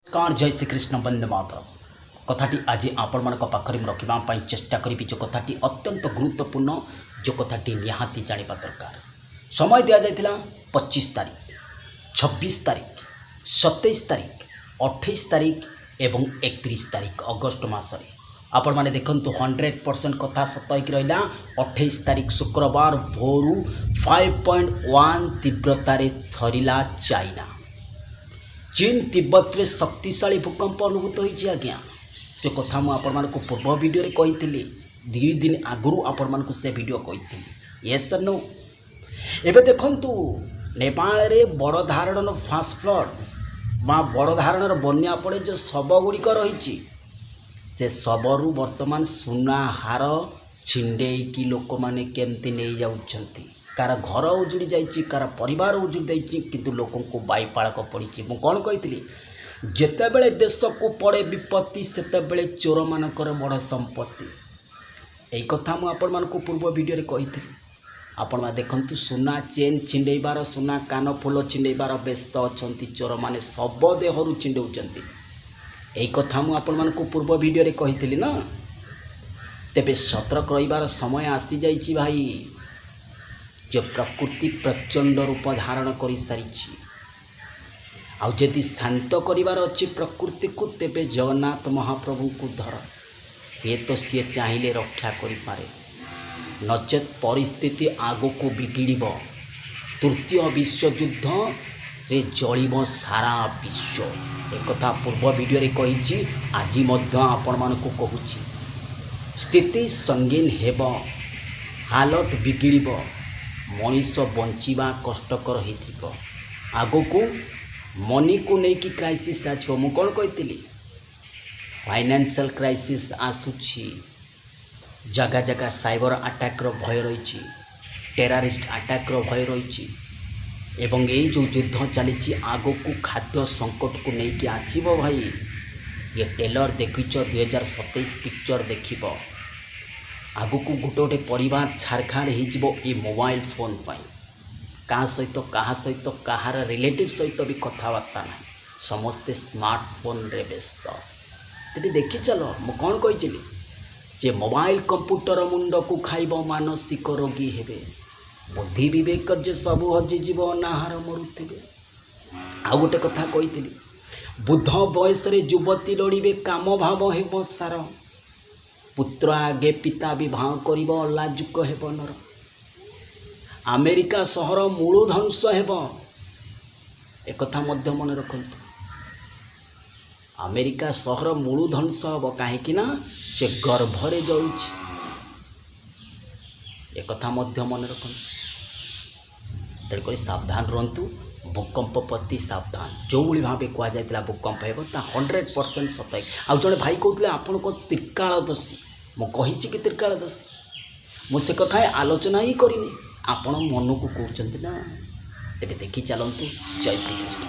Car जय श्रीकृष्ण वंदे मातरम कथाटी आज आपण मान पाखरे रखा चेष्टा करी जो कथाटी अत्यंत गुरुत्वपूर्ण जो कथाटी निहाती जानिबा दरकार। समय दि जाइथिला 25 तारीख 26 तारीख 27 तारीख 28 तारीख एवं 31 तारीख अगस्ट मासरे आपण माने देखंतु 100% कथा सतैक रहिला। 28 तारीख शुक्रवार भोरू 5.1 तीव्रतार थरिला चाइना। चीन तिब्बत रे शक्तिशाली भूकंप अनुभूत होइछि। आज्ञा जो कथा मु आपण मानक पूर्व वीडियो रे कहिथिली 2 दिन आगु आपण मानक से वीडियो कहिथिली। यस सर नो एबे देखंतु नेपाल रे बड़ धारणर फास्ट फ्लड बा बड़ धारणर बन्या पड़े जो शव गुड़िक रही से सबरू वर्तमान सुना हार छिंडेकी लोक माने केमती नहीं जाउछंती। कार घर उजुड़ी जाइए कार परिवार उजुड़ी जाइए किंतु लोकों को बाईपाड़क पड़ी। मु कौन कही जितेबले देश को पड़े विपत्ति सेतेबले चोर मानकर बड़ संपत्ति। यही कथा मुझे पूर्व वीडियो कही आपण मैंने देखु सुना चेन छिंडेबार सुना कान फुल छिंडेबार व्यस्त अच्छा चोर मैंने सब देहरु छिंडौंट। यही कथा मुझे पूर्व वीडियो कही ना। तेबे सतर्क रहिबार समय आसी जाइए भाई। जो प्रकृति प्रचंड रूप धारण कर सारी आदि शांत करिवार अच्छी प्रकृति को तेबे जगन्नाथ महाप्रभु को धर ये तो सी चाहिए रक्षा करें नचेत परिस्थिति आगो को बिगिड़। तृतीय विश्वयुद्ध रे जलिब सारा विश्व। एक पूर्व वीडियो रे कही आज आपण मानक कहूँ स्थिति संगीन हेब हालत बिगिड़ मनीष बंचिबा कष्टकर हो। आगो को मनी को लेकिन क्राइसिस आसो। मु कौन कही फाइनेंशियल क्राइसिस आसूची जगह जगह साइबर अटैक रो भय रही टेररिस्ट अटैक रो भय रही एवं ये जो युद्ध चली आगो को खाद्य संकट को लेकिन आसब भाई। ये टेलर देखिच 2027 पिक्चर देख आगु को गोटे गोटे परिवार छारखाड़ हो मोबाइल फोन पाई क्या सहित कहार रिलेटिव सहित भी कथबार्ता ना समस्ते स्मार्टफोन रे व्यस्त। तेरे देखी चल मु कौन कही जे मोबाइल कंप्यूटर मुंड को खाइब मानसिक रोगी हेबे बुद्धि विवेक जे सब हजिजीव अनाहार मरुथिबे। आ गोटे कथा कही बुद्ध बयस युवती लड़े काम भाव हेब सार पुत्र आगे पिता विवाह करिब लाजुक हेब नर। अमेरिका सहर मूल ध्वंस हेब एक मध्य मन रखंतु। अमेरिका सहर मूल ध्वंस हेब कहीं से गर्भरे जाउछि एक मध्य मन रखंतु। तेणुक सावधान रहंतु। भूकंप प्रति सावधान जो भाव कह जाता भूकंप हेब 100% सतैक। आउ जड़े भाई कहते आपण को त्रिकालदर्शी मुझे कि त्रिकालदर्शी मुझे कथा आलोचना ही करनी आपण मन को कहते ना। तेरे देखी चलतु। जय श्री कृष्ण।